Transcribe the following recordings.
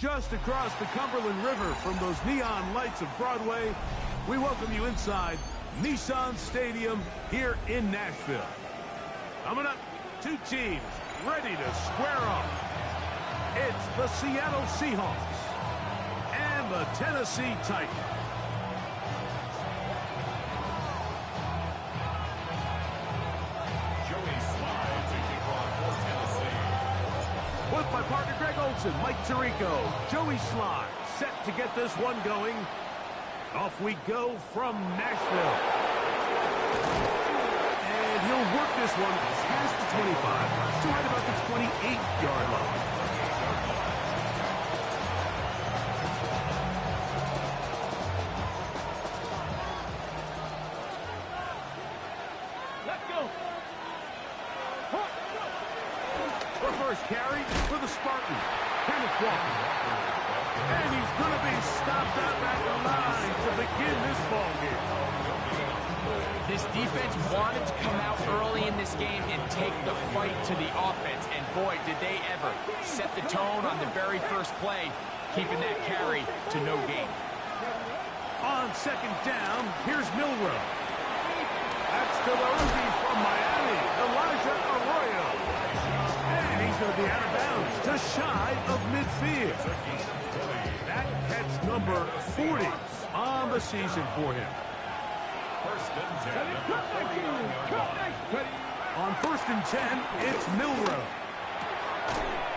Just across the Cumberland River from those neon lights of Broadway, we welcome you inside Nissan Stadium here in Nashville. Coming up, two teams ready to square off. It's the Seattle Seahawks and the Tennessee Titans. With my partner Greg Olson, Mike Tirico, Joey Slye, set to get this one going. Off we go from Nashville. And he'll work this one past the 25 to right about the 28-yard line. Let's go. The first carry for the Spartans, Kenneth Walker. And he's going to be stopped up at the line to begin this ball game. This defense wanted to come out early in this game and take the fight to the offense. And boy, did they ever set the tone on the very first play, keeping that carry to no gain. On second down, here's Milroe. That's to the rookie from Miami, Elijah Arroyo. And he's going to be out of bounds to shy of midfield. That catch number 40 on the season for him. On first and 10, it's Milroe.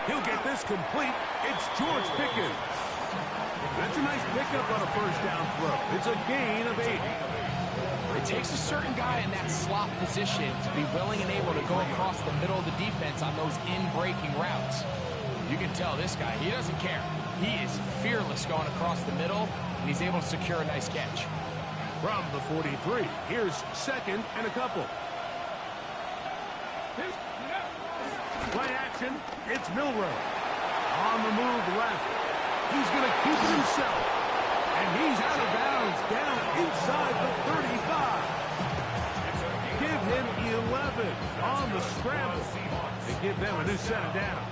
He'll get this complete. It's George Pickens. That's a nice pickup on a first down throw. It's a gain of 8. It takes a certain guy in that slot position to be willing and able to go across the middle of the defense on those in-breaking routes. You can tell this guy, he doesn't care. He is fearless going across the middle, and he's able to secure a nice catch. From the 43, here's second and a couple. Play action, it's Milroe. On the move left. He's going to keep it himself. And he's out of bounds down inside the 35. Give him 11 on the scramble. They give them a new set of downs.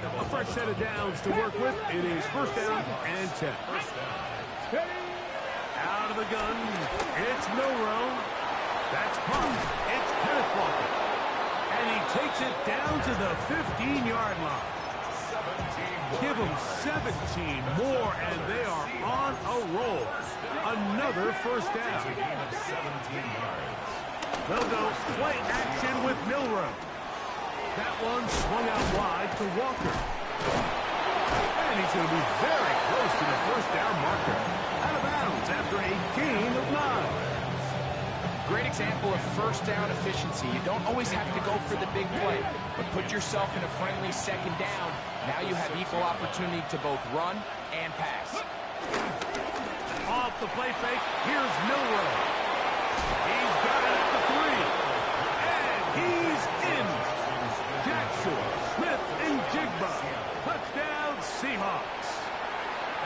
A fresh set of downs to work with. It is first down and 10. Out of the gun, it's Milroe. That's pumped. It's Kenneth Walker. And he takes it down to the 15-yard line. Give them 17 more, and they are on a roll. Another first down. They'll go play action with Milroe. That one swung out wide to Walker. And he's going to be very close to the first down marker. Out of bounds after a gain of 9. Great example of first down efficiency. You don't always have to go for the big play, but put yourself in a friendly second down. Now you have equal opportunity to both run and pass. Off the play fake, here's Milroe. He's got it at the 3. And he's in. Jackson, Smith, and Jigba. Touchdown, Seahawks.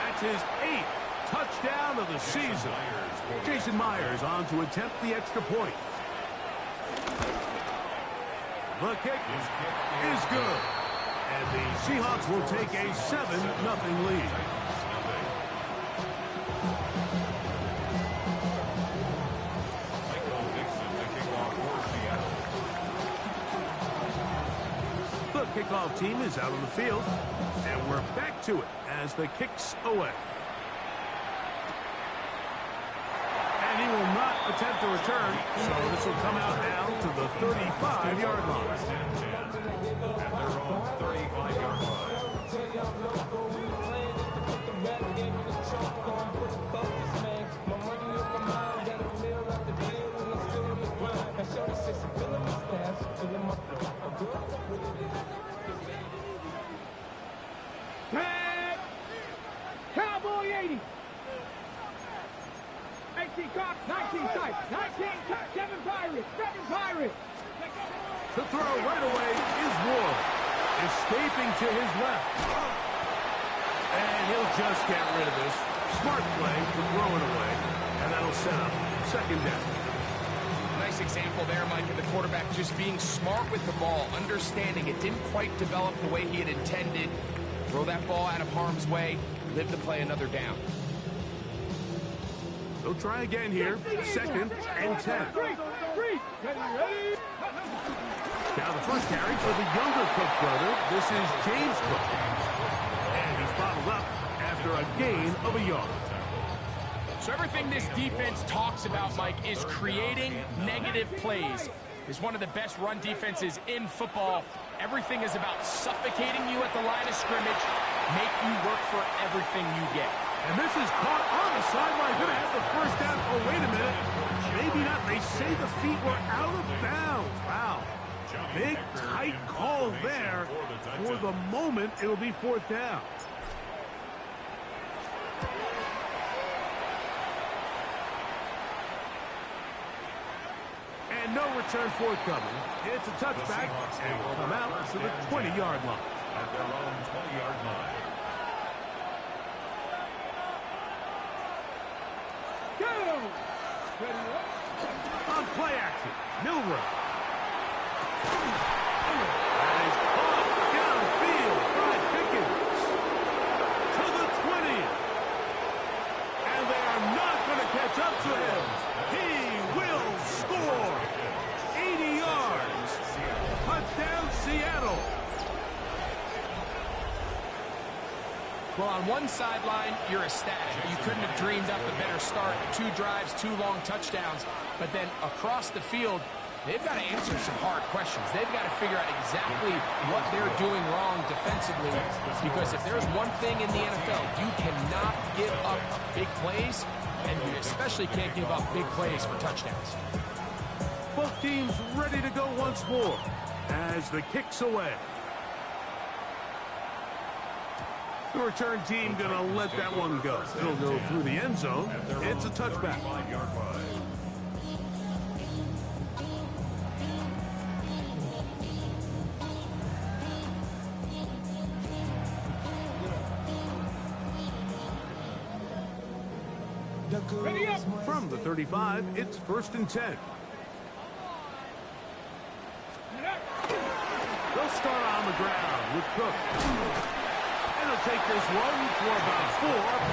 That's his 8th touchdown of the season. Jason Myers on to attempt the extra point. The kick is good. And the Seahawks will take a 7-0 lead. The kickoff team is out on the field. And we're back to it as the kick's away. He will not attempt to return, so this will come out now to the 35-yard line. And they're on 35-yard line. Cowboy 80. 18 Cox, 19 Type, 19 Type, 7 Pirates, 7 Pirates. The throw right away is Ward, escaping to his left. And he'll just get rid of this. Smart play to throw it away, and that'll set up second down. Nice example there, Mike, of the quarterback just being smart with the ball, understanding it didn't quite develop the way he had intended. Throw that ball out of harm's way, live to play another down. They'll try again here. 2nd and 10. Now the first carry for the younger Cook brother. This is James Cook. And he's bottled up after a gain of a yard. So everything this defense talks about, Mike, is creating negative plays. It's one of the best run defenses in football. Everything is about suffocating you at the line of scrimmage, make you work for everything you get. And this is caught on the sideline. Going to have the first down. Oh, wait a minute. Maybe not. They say the feet were out of bounds. Wow. Big, tight call there. For the moment, it'll be 4th down. And no return forthcoming. It's a touchback, and will come out to the 20-yard line. At their own 20-yard line. On play action, Milroe. And he's caught downfield by Pickens to the 20. And they are not going to catch up to him. He will score. 80 yards. Touchdown, Seattle. Well, on one sideline, you're ecstatic. You couldn't have dreamed up a better start. 2 drives, 2 long touchdowns. But then across the field, they've got to answer some hard questions. They've got to figure out exactly what they're doing wrong defensively. Because if there's one thing in the NFL, you cannot give up big plays, and you especially can't give up big plays for touchdowns. Both teams ready to go once more as the kick's away. The return team going to let that one go. It'll go through the end zone. It's a touchback. From the 35, it's 1st and 10. They'll start on the ground with Cook. And he'll take this one for about 4.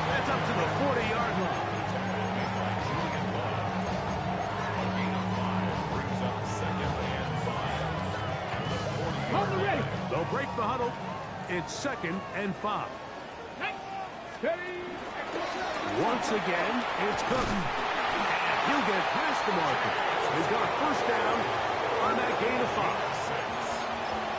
That's up to the 40-yard line. They'll break the huddle. It's 2nd and 5. Once again, it's Cook. And he'll get past the marker. He's got a first down on that gain of 5.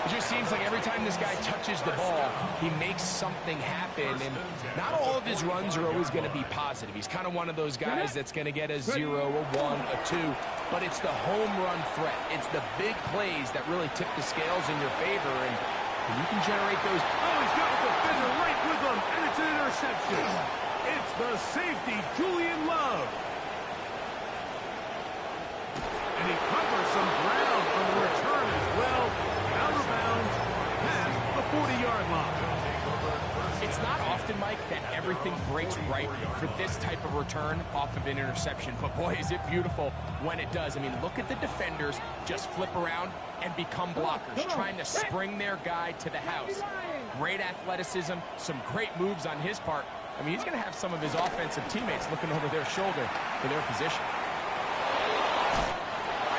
It just seems like every time this guy touches the ball, he makes something happen, and not all of his runs are always going to be positive. He's kind of one of those guys that's going to get a 0, a 1, a 2, but it's the home run threat. It's the big plays that really tip the scales in your favor, and you can generate those. Oh, he's got a defender right with him, and it's an interception. It's the safety, Julian Love. And he covers some ground on the return as well. Out of bounds, past the 40-yard line. It's not often, Mike, that everything breaks right for this type of return off of an interception. But boy, is it beautiful when it does. I mean, look at the defenders just flip around and become blockers, trying to spring their guy to the house. Great athleticism, some great moves on his part. I mean, he's going to have some of his offensive teammates looking over their shoulder for their position.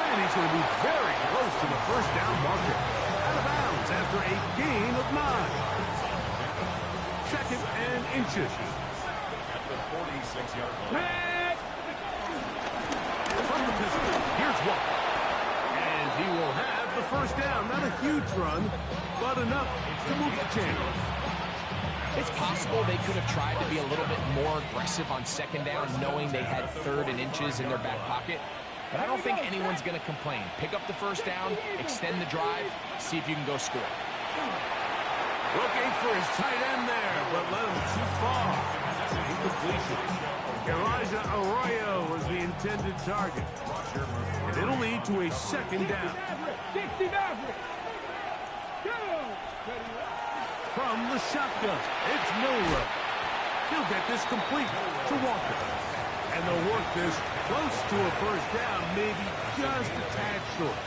And he's going to be very close to the first down marker. Out of bounds after a gain of 9. 2nd and inches. At the 46-yard line. From the pistol, here's Walker. And he will have the first down. Not a huge run, but enough to move the chains. It's possible they could have tried to be a little bit more aggressive on 2nd down, knowing they had 3rd and inches in their back pocket. But I don't think anyone's going to complain. Pick up the first down, extend the drive, see if you can go score. Looking for his tight end there, but led him too far. Incompletion. Elijah Arroyo was the intended target. And it'll lead to a 2nd down. From the shotgun, it's Milroe. He'll get this complete to Walker. And they'll work this close to a first down, maybe just a tad short.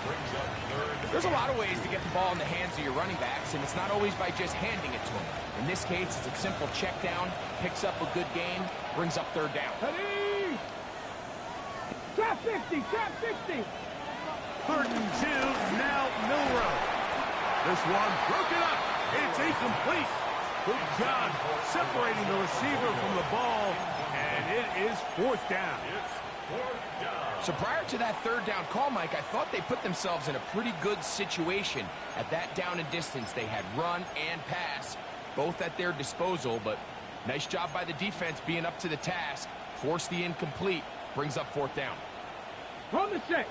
There's a lot of ways to get the ball in the hands of your running backs, and it's not always by just handing it to them. In this case, it's a simple check down, picks up a good gain, brings up third down. Ready? Trap 50, trap 50. 3rd and 2, now Milroe. This one broken up. It's incomplete. Good job separating the receiver from the ball, and it is 4th down. It's 4th down. So prior to that third down call, Mike, I thought they put themselves in a pretty good situation. At that down and distance, they had run and pass, both at their disposal, but nice job by the defense being up to the task. Force the incomplete, brings up 4th down. On the set.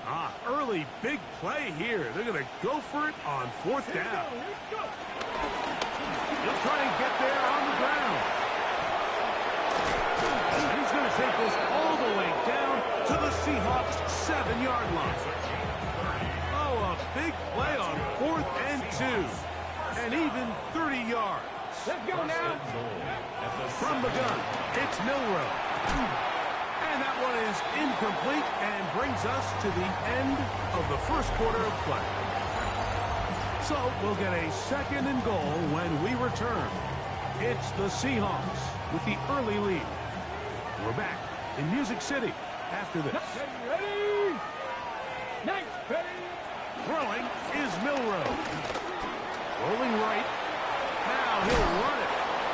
Early big play here. They're going to go for it on 4th down. Let's go. He'll try and get there on the ground. He's going to take this all the way down to the Seahawks' 7-yard line. Oh, a big play on 4th and 2. And even 30 yards. Let's go now. From the gun, it's Milroe. And that one is incomplete and brings us to the end of the first quarter of play. So we'll get a 2nd and goal when we return. It's the Seahawks with the early lead. We're back in Music City after this. Ready? Nice. Ready? Throwing is Milroe. Rolling right. Now he'll run it.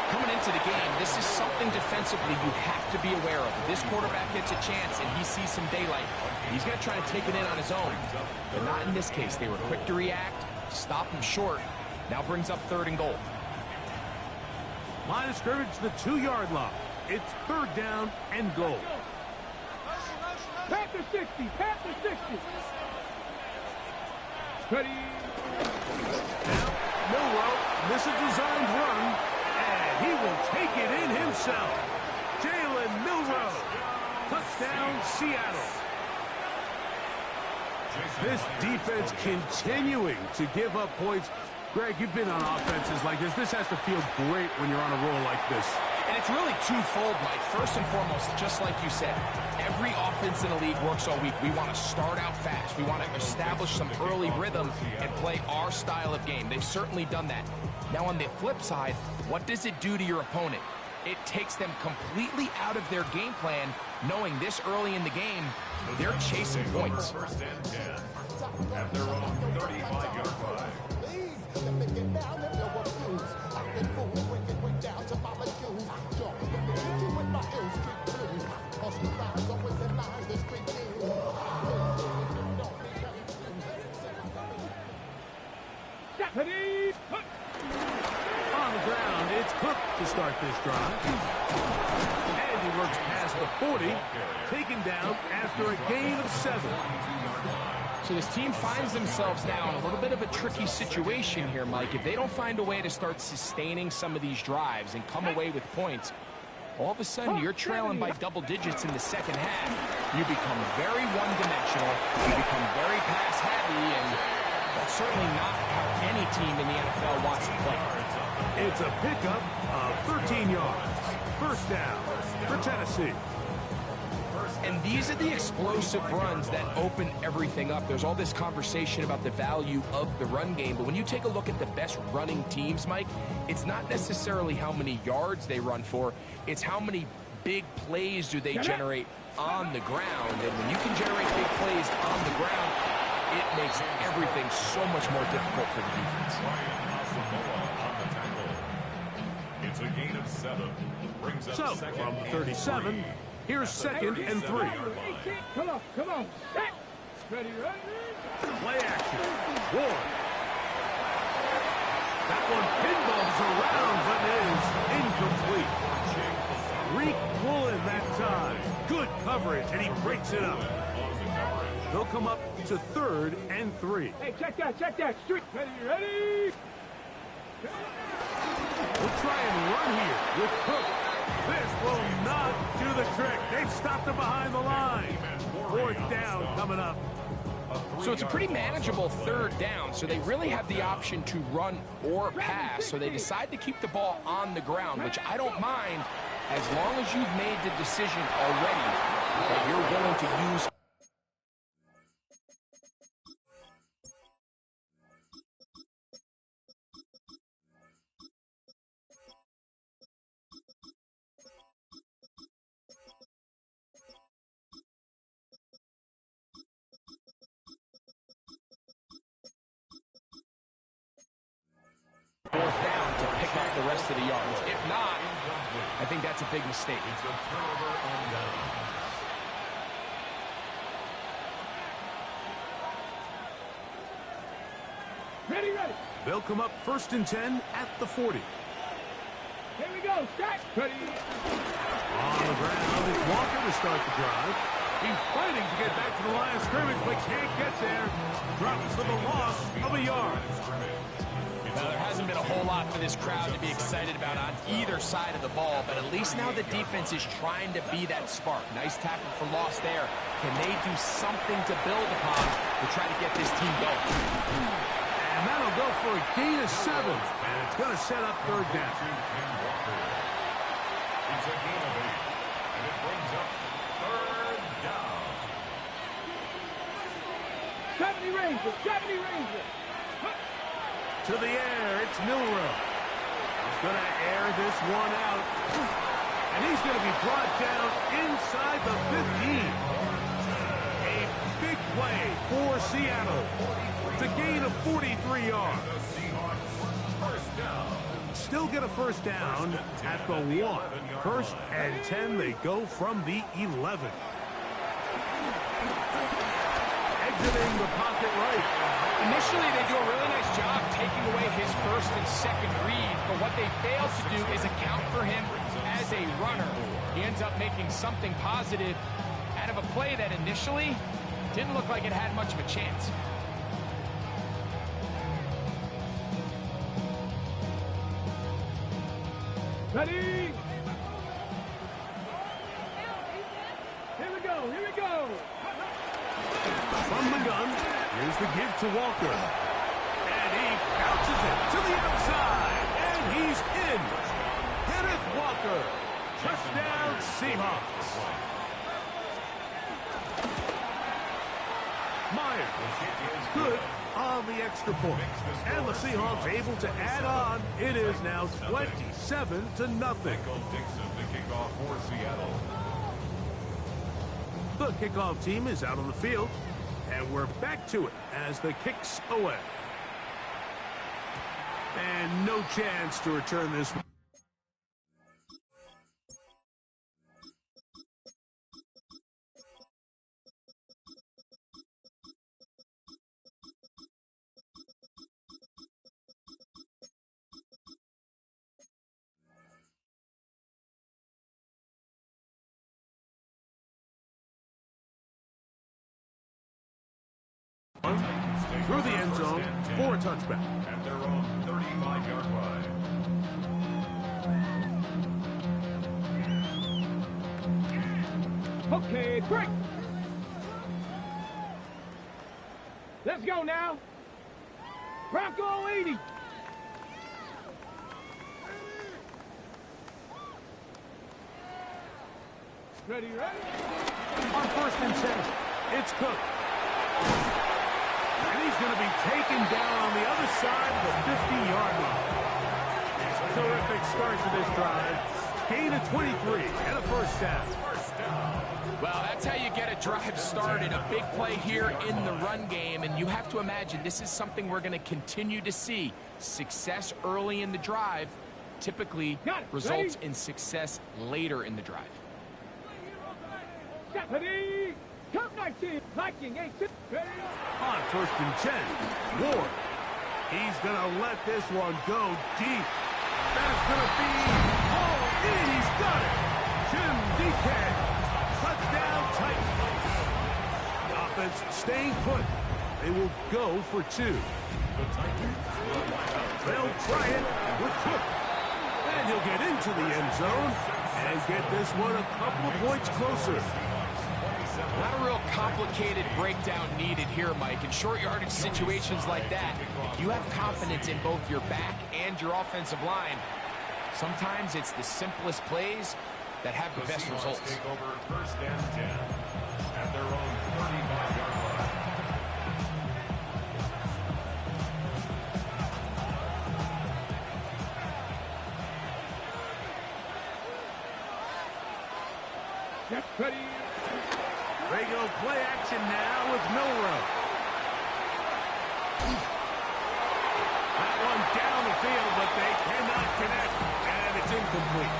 Coming into the game, this is something defensively you have to be aware of. This quarterback gets a chance and he sees some daylight. He's going to try to take it in on his own. But not in this case. They were quick to react, stop him short. Now brings up 3rd and goal. Line of scrimmage, the 2-yard line. It's 3rd down and goal. Panther 60, Panther 60. Ready? Now, Milroe, this is a designed run, and he will take it in himself. Jalen Milroe, touchdown Seattle. This defense continuing to give up points. Greg, you've been on offenses like this. This has to feel great when you're on a roll like this. And it's really twofold, Mike. First and foremost, just like you said, every offense in the league works all week. We want to start out fast. We want to establish some early rhythm and play our style of game. They've certainly done that. Now on the flip side, what does it do to your opponent? It takes them completely out of their game plan, knowing this early in the game, they're chasing points. 1st and 10 at their own 35-yard line. Ready? On the ground, it's Cook to start this drive. And he works past the 40, taken down after a gain of 7. So this team finds themselves now in a little bit of a tricky situation here, Mike. If they don't find a way to start sustaining some of these drives and come away with points, all of a sudden you're trailing by double digits in the second half. You become very one-dimensional, you become very pass-heavy, and that's certainly not how any team in the NFL wants to play. It's a pickup of 13 yards. First down for Tennessee. And these are the explosive runs that open everything up. There's all this conversation about the value of the run game, but when you take a look at the best running teams, Mike, it's not necessarily how many yards they run for, it's how many big plays do they generate on the ground. And when you can generate big plays on the ground, it makes everything so much more difficult for the defense. It's a gain of 7. Brings up So, 2nd from and 37, 3. here's 2nd and 3. Come on. Set. Ready, ready? Play action. Ward. That one pinballs around, but is incomplete. Reek Woolen that time. Good coverage, and he breaks it up. They'll come up to 3rd and 3. Hey, check that. Street. Ready? We'll try and run here with Cook. This will not do the trick. They've stopped him behind the line. 4th down coming up. So it's a pretty manageable third down, so they really have the option to run or pass, so they decide to keep the ball on the ground, which I don't mind as long as you've made the decision already that you're willing to use. Fourth down to pick up the rest of the yards. If not, I think that's a big mistake. Ready, ready. They'll come up 1st and 10 at the 40. Here we go. Start. Ready. On the ground, it's Walker to start the drive. He's fighting to get back to the line of scrimmage, but can't get there. Drops for the loss of a yard. Now, there hasn't been a whole lot for this crowd to be excited about on either side of the ball, but at least now the defense is trying to be that spark. Nice tackle for loss there. Can they do something to build upon to try to get this team going? And that'll go for a gain of 7. And it's going to set up 3rd down. It's a gain of 8. And it brings up 3rd down. 70 Rangers. 70 Rangers. To the air, it's Milroe. He's going to air this one out. And he's going to be brought down inside the 15. A big play for Seattle. It's a gain of 43 yards. The Seahawks, first down. Still get a 1st down at the 1. 1st and 10, they go from the 11. Exiting the pocket right. Initially, they do a really nice job taking away his 1st and 2nd read, but what they fail to do is account for him as a runner. He ends up making something positive out of a play that initially didn't look like it had much of a chance. Ready. Here we go. Here we go. From the gun, here's the give to Walker. And he bounces it to the outside. And he's in. Kenneth Walker. Touchdown, Seahawks. Myers. Good on the extra point. And the Seahawks able to add on. It is now 27-0. Michael Dixon, the kickoff for Seattle. The kickoff team is out on the field. And we're back to it as the kick's away. And no chance to return this. Through the end zone for a touchback. At their own 35-yard line. Okay, break. Let's go now. Bronco 80. Ready, ready? On 1st and 10, it's Cook. And he's going to be taken down on the other side of the 50-yard line. Terrific start to this drive. Gain of 23 and a 1st down. Well, that's how you get a drive started. A big play here in the run game, and you have to imagine this is something we're going to continue to see. Success early in the drive typically results in success later in the drive. Ready? Count 19. Viking 8. Ready? On 1st and 10, Ward. He's going to let this one go deep. That's going to be hauled in. He's got it. Jim DK. Touchdown Titans. The offense staying put. They will go for 2. They'll try it with Cook. And he'll get into the end zone and get this one a couple of points closer. Not a real complicated breakdown needed here, Mike. In short yardage situations like that, if you have confidence in both your back and your offensive line, sometimes it's the simplest plays that have the best results. Take over first and 10 at their own 35-yard line. Get ready. They go play action now with Milroe. That one down the field, but they cannot connect, and it's incomplete.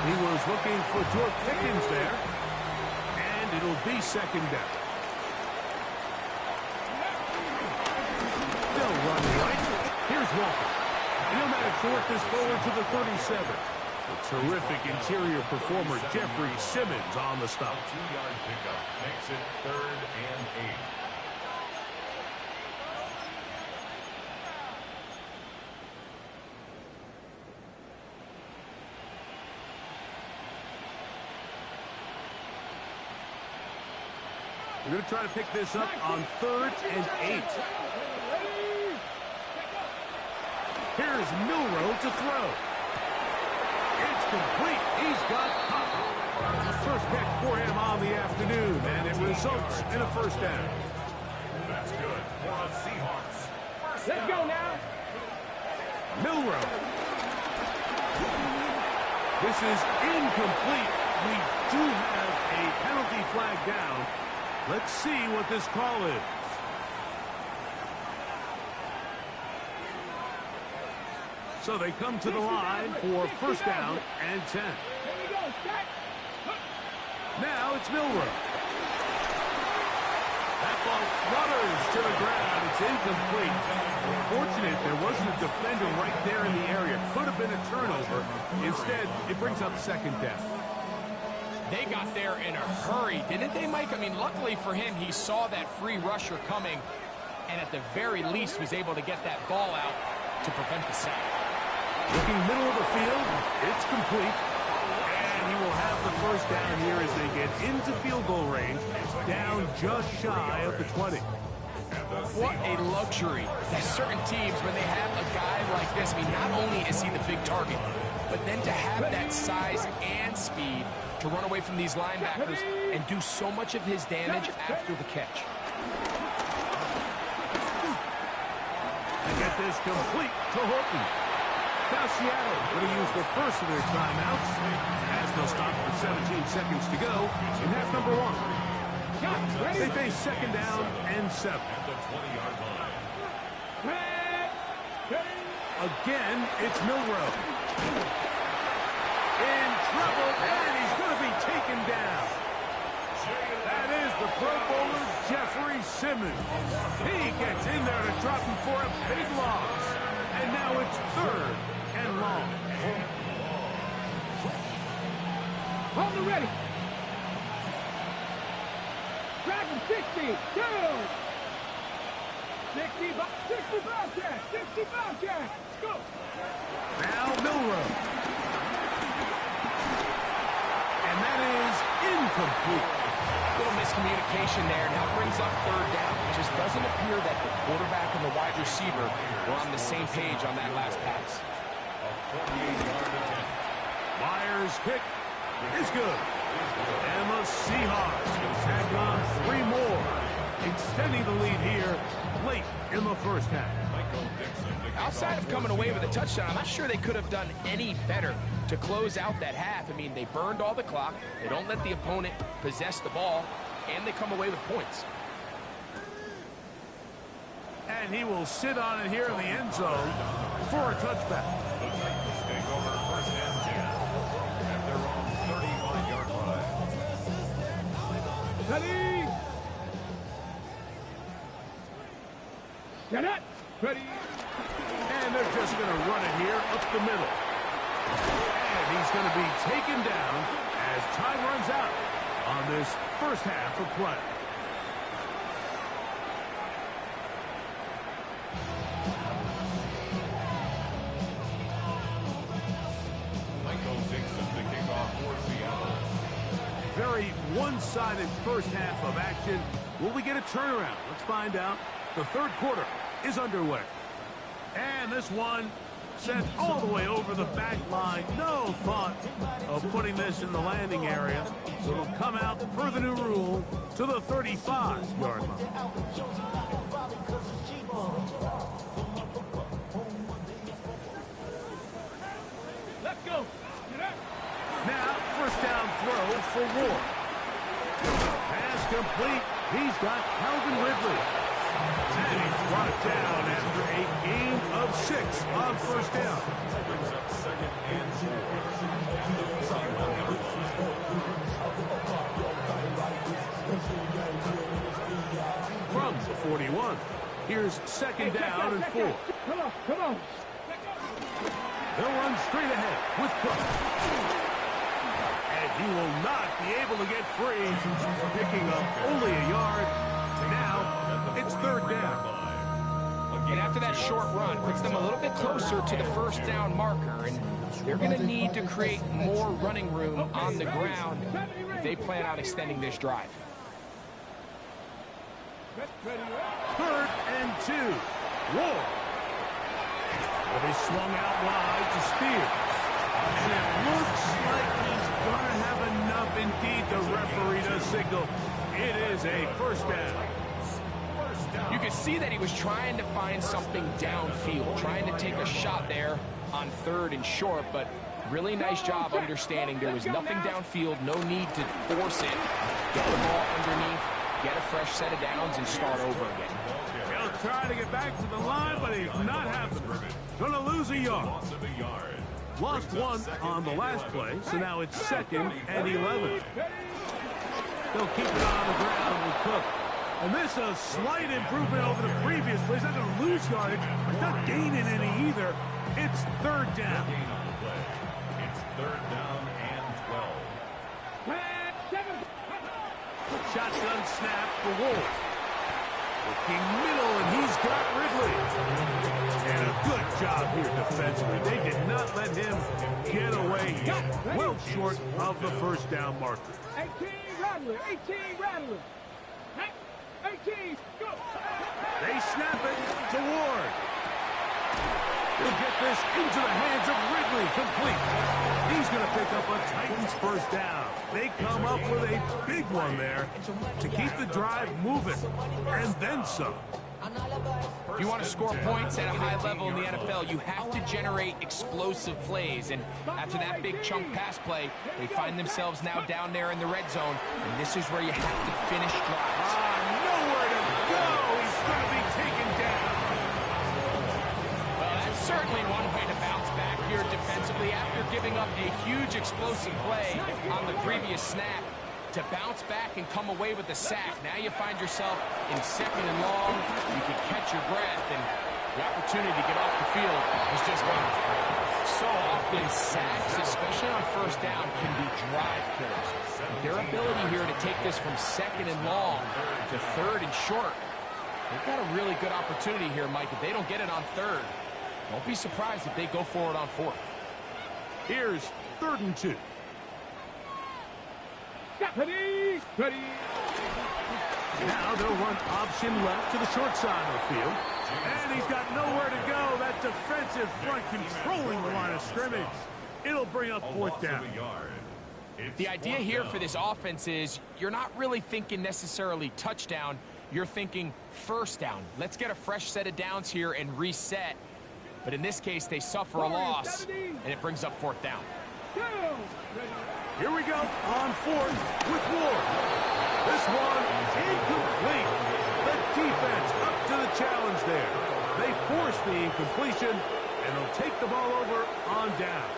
He was looking for George Pickens there, and it'll be second down. They'll run right. Here's Walker. And he'll manage to work this forward to the 37. A terrific interior performer, Jeffrey Simmons, on the stop. 2-yard pickup makes it 3rd and 8. We're going to try to pick this up on 3rd and 8. Here's Milroe to throw. It's complete. He's got Pop. First catch for him on the afternoon, and it results in a first down. That's good for the Seahawks. Let's go now. Milroe. This is incomplete. We do have a penalty flag down. Let's see what this call is. So they come to the line for first down and 10. Here we go. Set. Now it's Milroe. That ball flutters to the ground. It's incomplete. Fortunate there wasn't a defender right there in the area. Could have been a turnover. Instead, it brings up second down. They got there in a hurry, didn't they, Mike? I mean, luckily for him, he saw that free rusher coming, and at the very least was able to get that ball out to prevent the sack. Looking middle of the field, it's complete. And he will have the first down here as they get into field goal range, down just shy of the 20. What a luxury that certain teams, when they have a guy like this, I mean, not only is he the big target, but then to have that size and speed to run away from these linebackers and do so much of his damage after the catch. And get this complete to Horton. Now Seattle going to use the first of their timeouts as they'll stop with 17 seconds to go in half number 1. They face second down and 7. At the 20-yard line. Again, it's Milroe. In trouble, and he's going to be taken down. That is the Pro Bowler, Jeffrey Simmons. He gets in there to drop him for a big loss. And now it's 3rd and long. Hold it ready. Drag him 60. Go. 65 check. 65 check. Go. Now Milroe. And that is incomplete. Little miscommunication there. Now brings up 3rd down. It just doesn't appear that the quarterback and the wide receiver were on the same page on that last pass. A 48-yard attempt. Myers' kick is good. And the Seahawks will tag on 3 more, extending the lead here late in the first half. Michael Dixon. Outside of coming away with a touchdown, I'm not sure they could have done any better to close out that half. I mean, they burned all the clock. They don't let the opponent possess the ball, and they come away with points. And he will sit on it here in the end zone for a touchback. The Titans take over first and 10 at their own 35-yard line. Ready. Get it. Ready. And they're just going to run it here up the middle. And he's going to be taken down as time runs out on this first half of play. Michael Dixon, the kickoff for Seattle. Very very one-sided first half of action. Will we get a turnaround? Let's find out. The third quarter is underway. And this one sent all the way over the back line. No thought of putting this in the landing area. So it'll come out per the new rule to the 35-yard line. Let's go. Now, first down throw for Ward. Pass complete. He's got Calvin Ridley. And he's brought down after a gain of 6 on first down. Brings up second and 4. From the 41, here's second down and 4. Come on, come on. They'll run straight ahead with Cook. And he will not be able to get free, picking up only a yard. Now, it's third down. And after that short run, puts them a little bit closer to the first down marker, and they're going to need to create more running room on the ground if they plan on extending this drive. Third and 2. Ward. Well, they swung out wide to Spears. And it looks like he's going to have enough. Indeed, the referee does signal. It is a first down. You could see that he was trying to find something downfield, trying to take a shot there on third and short, but really nice job understanding there was nothing downfield, no need to force it. Get the ball underneath, get a fresh set of downs, and start over again. He'll try to get back to the line, but he's not happening. Gonna lose a yard. Lost one on the last play, so now it's second and 11. They'll keep it on the ground with Cook. And this is a slight improvement over the previous play. He's not going to lose yardage, but not gaining any either. It's third down. It's third down and 12. Shotgun snap for Wolf. Looking middle, and he's got Ridley. And a good job here defensively. They did not let him get away yet. Well short of the first down marker. 18 Rattler, 18 Rattler. 18, go! They snap it to Ward. He'll get this into the hands of Ridley, complete. He's going to pick up a Titans first down. They come up with a big one there to keep the drive moving, and then some. If you want to score points at a high level in the NFL, you have to generate explosive plays. And after that big chunk pass play, they find themselves now down there in the red zone. And this is where you have to finish drives. Nowhere to go. He's going to be taken down. Well, that's certainly one way to bounce back here defensively after giving up a huge explosive play on the previous snap. To bounce back and come away with the sack. Now you find yourself in second and long. You can catch your breath, and the opportunity to get off the field is just gone. So often, sacks, especially on first down, can be drive killers. Their ability here to take this from second and long to third and short, they've got a really good opportunity here, Mike. If they don't get it on third, don't be surprised if they go for it on fourth. Here's third and 2. Ready, ready. Now they'll run option left to the short side of the field. And he's got nowhere to go. That defensive front controlling the line of scrimmage. It'll bring up fourth down. The idea here for this offense is you're not really thinking necessarily touchdown. You're thinking first down. Let's get a fresh set of downs here and reset. But in this case, they suffer a loss, and it brings up fourth down. Here we go on fourth with Ward. This one incomplete. The defense up to the challenge there. They force the incompletion, and they'll take the ball over on down.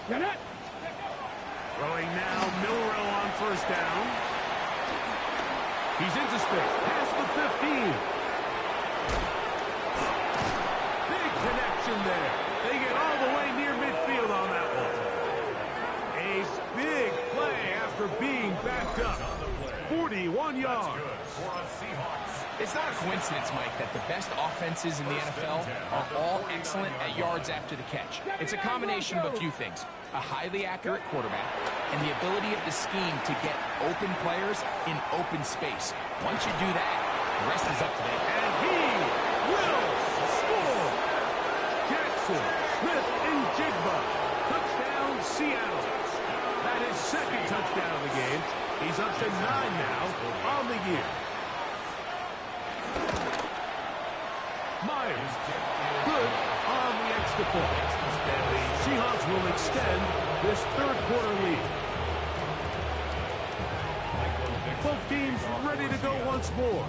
Get it. Throwing now, Milrow on first down. He's into space, past the 15. Big connection there. They get all the way near midfield on that one. A big play after being backed up. 41 yards. For a Seahawks It's not a coincidence, Mike, that the best offenses in the NFL are all excellent at yards after the catch. It's a combination of a few things. A highly accurate quarterback and the ability of the scheme to get open players in open space. Once you do that, the rest is up to them. And he will score. Jackson Smith-Njigba. Touchdown, Seattle. That is second touchdown of the game. He's up to 9 now on the year. Myers, good on the extra point. And the Seahawks will extend this third quarter lead. Both teams ready to go once more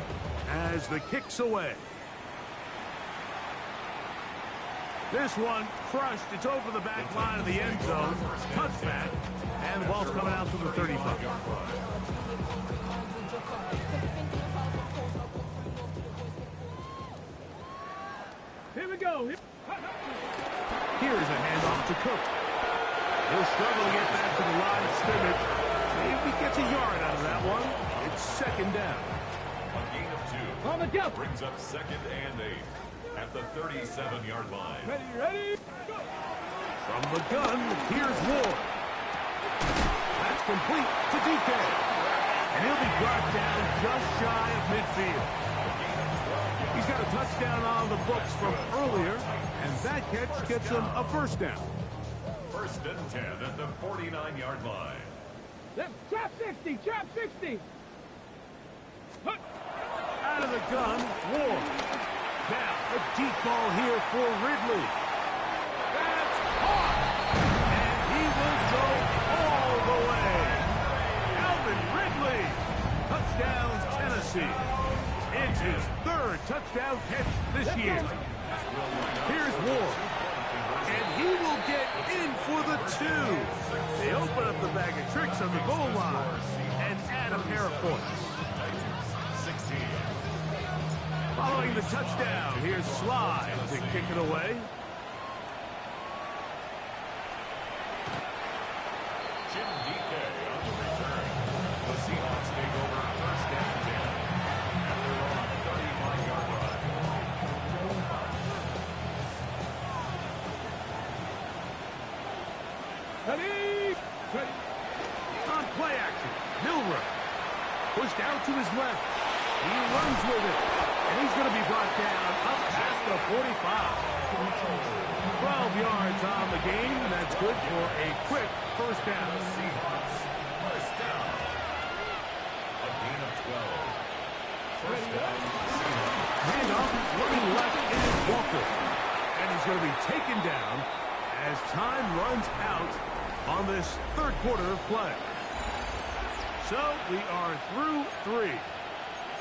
as the kick's away. This one crushed. It's over the back line of the end zone. Touchback. And the ball's coming out to the 35. Here we go. Here's a handoff to Cook. He'll struggle to get back to the line of scrimmage. Maybe he gets a yard out of that one. It's second down. A gain of 2. On the jump. Brings up 2nd and 8 at the 37-yard line. Ready, go. From the gun, here's Ward. That's complete to DK. And he'll be brought down just shy of midfield. He's got a touchdown on the books from earlier, and that catch gets him a first down. 1st and 10 at the 49-yard line. Trap 60, trap 60. Out of the gun, Ward. Now, a deep ball here for Ridley. That's caught. And he will go all the way. Alvin Ridley. Touchdowns, Tennessee. It's his 3rd touchdown catch this year. Here's Ward. And he will get in for the 2. They open up the bag of tricks on the goal line and add a pair of points. 16. Following the touchdown, here's Slide to kick it away. Jim DK on the return. The Seahawks take over 1st and 10 at their own 35-yard line. Ready. On play action, Milroe. Pushed out to his left. He runs with it. And he's going to be brought down up past the 45. 12 yards on the game. That's good for a quick first down. Seahawks, first down. A gain of 12. First down, Seahawks. Handoff, looking left is Walker. And he's going to be taken down as time runs out on this third quarter of play. So we are through 3.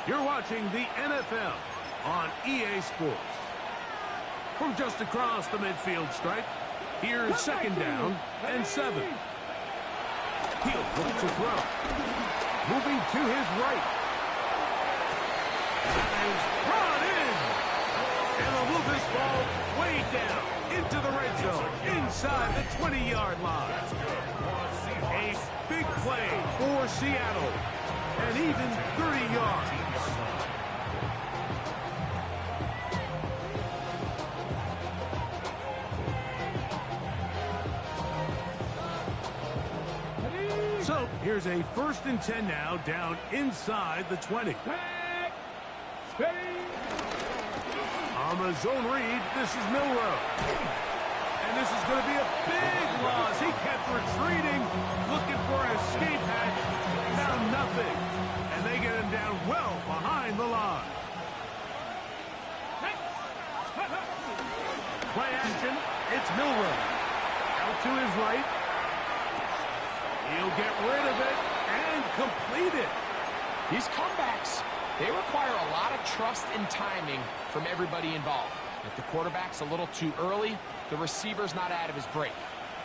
You're watching the NFL on EA Sports. From just across the midfield stripe, here's second down and 7. He'll look to throw. Moving to his right. That is brought in. And they'll move this ball way down into the red zone, inside the 20-yard line. A big play for Seattle. And even 30 yards. So, here's a 1st and 10 now, down inside the 20. On the zone read, this is Milroe. And this is going to be a big loss. He kept retreating, looking for an escape hatch, found nothing. And they get him down well behind the line. Play action, it's Milroe. Out to his right. He'll get rid of it and complete it. These comebacks, they require a lot of trust and timing from everybody involved. If the quarterback's a little too early, the receiver's not out of his break.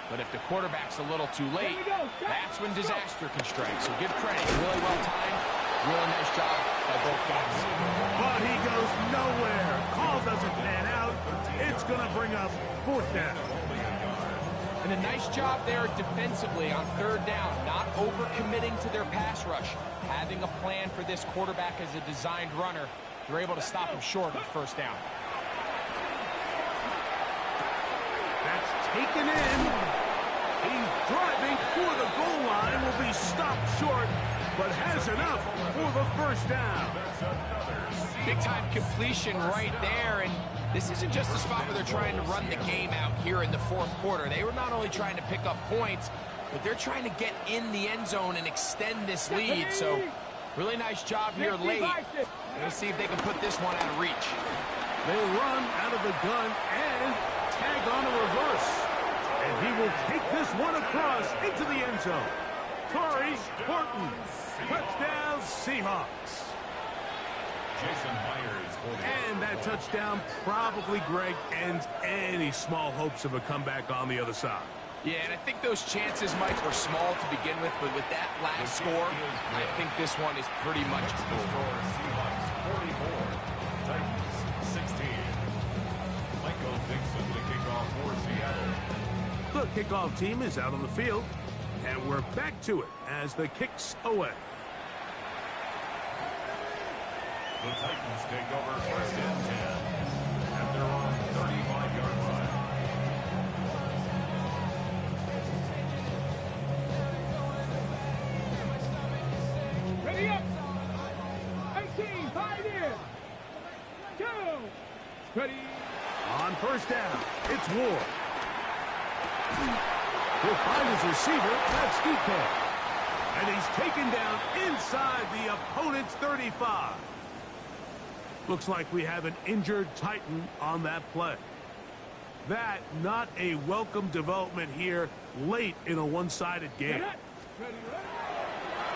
But if the quarterback's a little too late, that's when disaster can strike. So give credit. Really well timed. Really nice job by both guys. But he goes nowhere. Call doesn't pan out. It's going to bring up 4th down. And a nice job there defensively on 3rd down, not overcommitting to their pass rush. Having a plan for this quarterback as a designed runner. They're able to stop him short of first down. That's taken in. He's driving for the goal line. Will be stopped short, but has enough for the first down. Big-time completion right there, and this isn't just a spot where they're trying to run the game out here in the fourth quarter. They were not only trying to pick up points, but they're trying to get in the end zone and extend this lead. So really nice job here late. Let's see if they can put this one out of reach. They run out of the gun and tag on a reverse. And he will take this one across into the end zone. Torrey Horton. Touchdown, Seahawks. Jason Myers holding. And that touchdown probably, Greg, ends any small hopes of a comeback on the other side. Yeah, and I think those chances, Mike, were small to begin with, but with that last score, I think this one is pretty much over. Seahawks 44, Titans 16. Michael Dixon to kick off for Seattle. The kickoff team is out on the field, and we're back to it as the kicks away. The Titans take over first and 10 at their own 35-yard line. Ready up. 18, 5 in. Go. Ready. On first down, it's Ward. He'll find his receiver, that's DK. And he's taken down inside the opponent's 35. Looks like we have an injured Titan on that play. That not a welcome development here late in a one-sided game.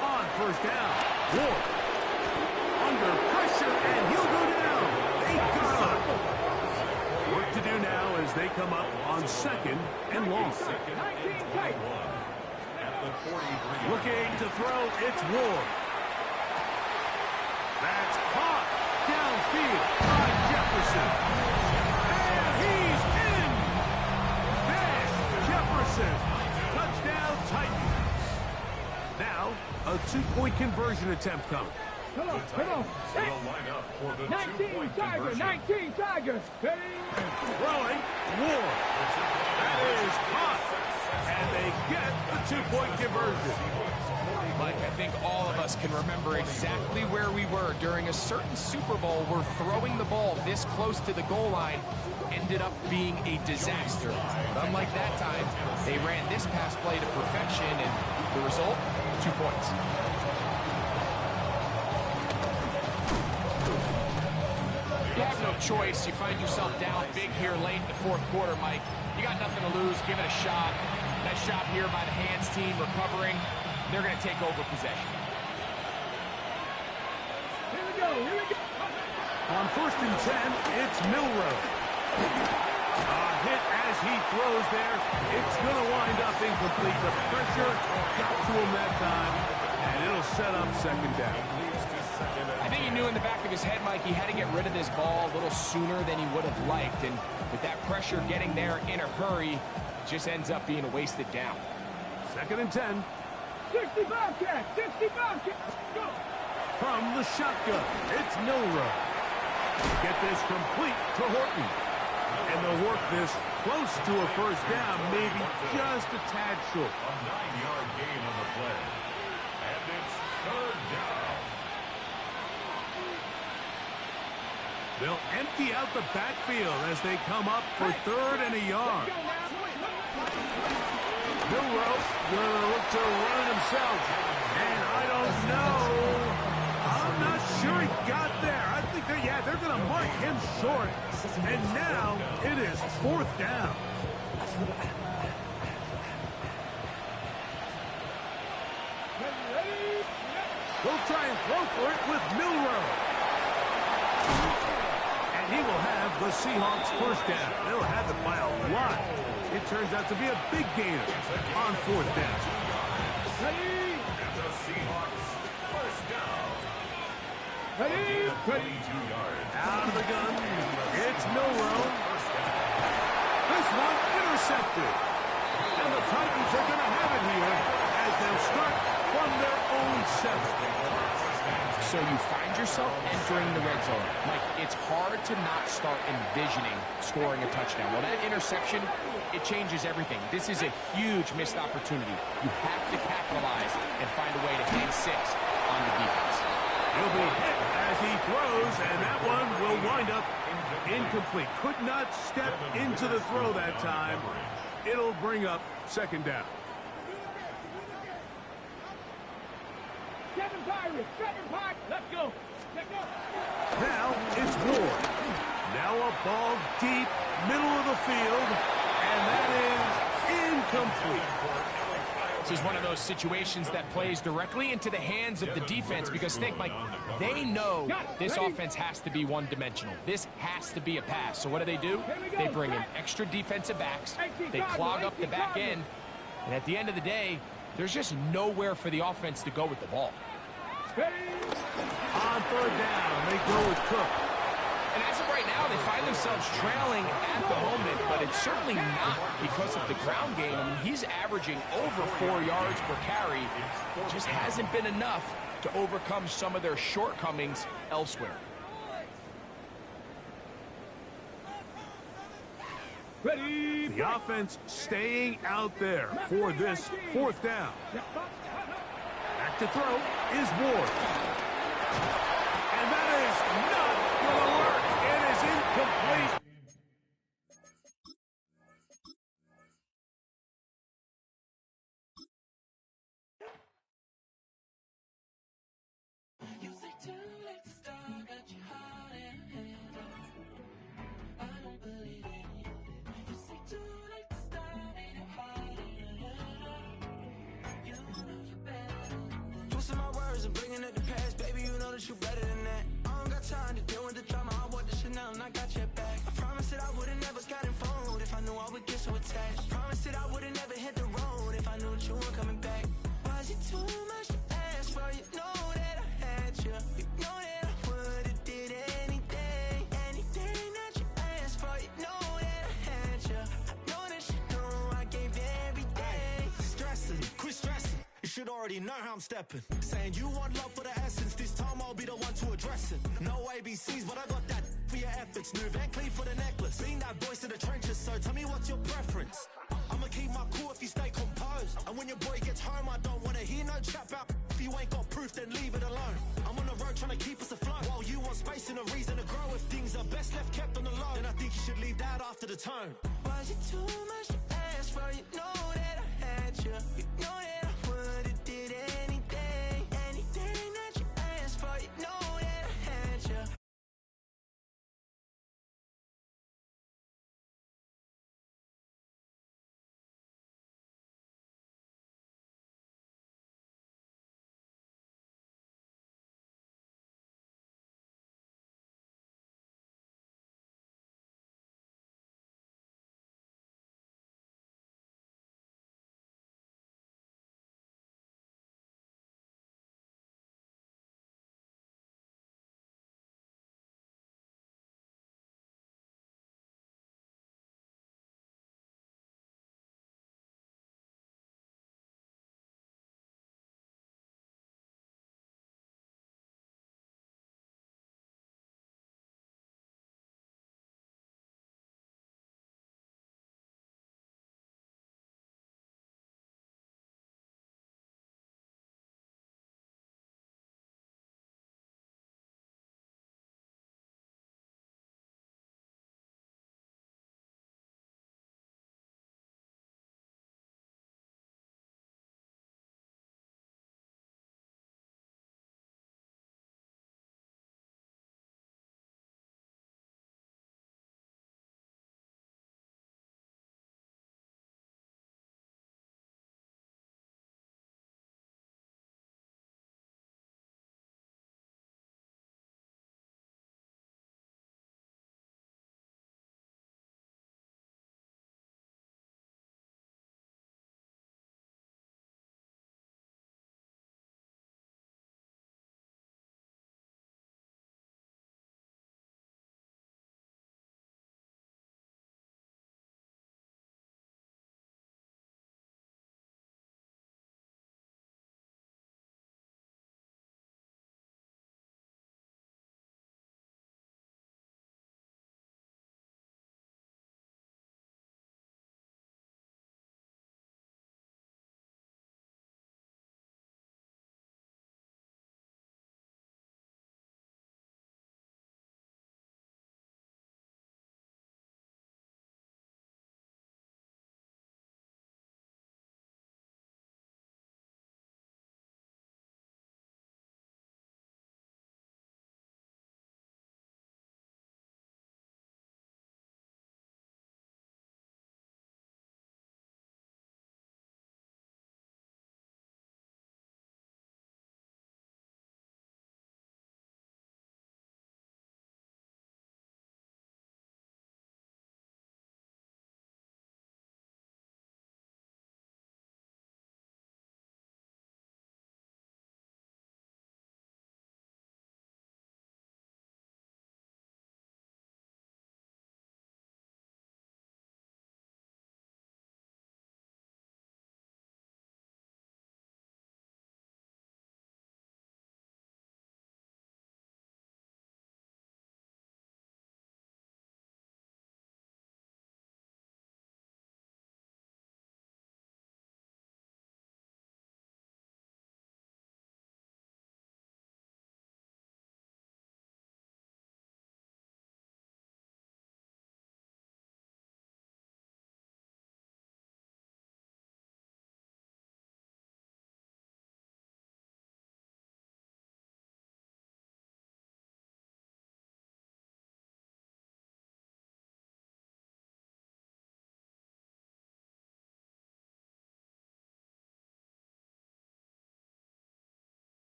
On first down, Ward. Under pressure, and he'll go down. They got him. Work to do now as they come up on second and long. 19 tight. At the 43. Looking to throw, it's Ward. That's caught downfield by Jefferson. And he's in. There's Jefferson. Touchdown Titans. Now, a two-point conversion attempt coming. Come on, come on. Will line up for the 19 two-point Tigers, conversion. 19 Tigers. Ready. Throwing, Ward. That is caught. And they get the two-point conversion. Mike, I think all of us can remember exactly where we were during a certain Super Bowl where throwing the ball this close to the goal line ended up being a disaster. But unlike that time, they ran this pass play to perfection, and the result, 2 points. You have no choice. You find yourself down big here late in the fourth quarter, Mike. You got nothing to lose. Give it a shot. Nice job here by the hands team recovering. They're going to take over possession. Here we go, here we go. On first and 10, it's Milroe. A hit as he throws there. It's going to wind up incomplete. The pressure got to him that time, and it'll set up second down. I think he knew in the back of his head, Mike, he had to get rid of this ball a little sooner than he would have liked. And with that pressure getting there in a hurry, it just ends up being a wasted down. Second and 10. 60 Bobcats, 60 Bobcats. Go. From the shotgun, it's Milroe. Get this complete to Horton. And they'll work this close to a first down, maybe just a tad short. A 9-yard gain on the play. And it's third down. They'll empty out the backfield as they come up for third and a yard. Milroe gonna look to run it himself. And I don't know. I'm not sure he got there. I think they're going to mark him short. And now it is fourth down. They'll try and throw for it with Milroe. And he will have the Seahawks first down. They'll have it by a lot. It turns out to be a big gainer on fourth down. Ready. And the Seahawks first down. Ready. 22 yards. Out of the gun, it's Milroe. This one intercepted. And the Titans are going to have it here as they'll start from their own 7. So you find yourself entering the red zone. Mike, it's hard to not start envisioning scoring a touchdown. Well, that interception, it changes everything. This is a huge missed opportunity. You have to capitalize and find a way to hang 6 on the defense. He'll be hit as he throws, and that one will wind up incomplete. Could not step into the throw that time. It'll bring up second down. 7 Pirates, 7 Pirates, let's go. Let's go. Now it's Ward. Now a ball deep, middle of the field, and that is incomplete. This is one of those situations that plays directly into the hands of the defense because think, Mike, they know this offense has to be one-dimensional. This has to be a pass. So what do? They bring in extra defensive backs. They clog up the back end. And at the end of the day, there's just nowhere for the offense to go with the ball. On third down, they go with Cook. And as of right now, they find themselves trailing at the moment, but it's certainly not because of the ground game. I mean, he's averaging over 4 yards per carry. It just hasn't been enough to overcome some of their shortcomings elsewhere. Ready. The offense staying out there for this fourth down. Back to throw is Ward. And that is not going to work. It is incomplete. Twisting my words and bringing up the past, baby, you know that you better than that. I don't got time to deal with the drama. I want the Chanel and I got your back. I promised that I would've never gotten phoned if I knew I would get so attached. I promised that I would've never hit the road if I knew that you weren't coming back. Was it too much to ask for? You know that I had you. You know that I would've did anything, anything that you asked for. You know that I had you. I know that you know I gave everything. Stressing, quit stressing. You should already know how I'm stepping. Saying you want love for the essence. This time I'll be the one to address it. No ABCs, but I got that for your efforts. New Van Cleef for the necklace. Being that voice in the trenches, so tell me what's your preference. I'ma keep my cool if you stay composed. And when your boy gets home, I don't wanna hear no chat about if you ain't got proof, then leave it alone. I'm on the road trying to keep us afloat. While you want space and a reason to grow. If things are best left kept on the low, then I think you should leave that after the tone. Was it too much to ask for? You know that I had you. You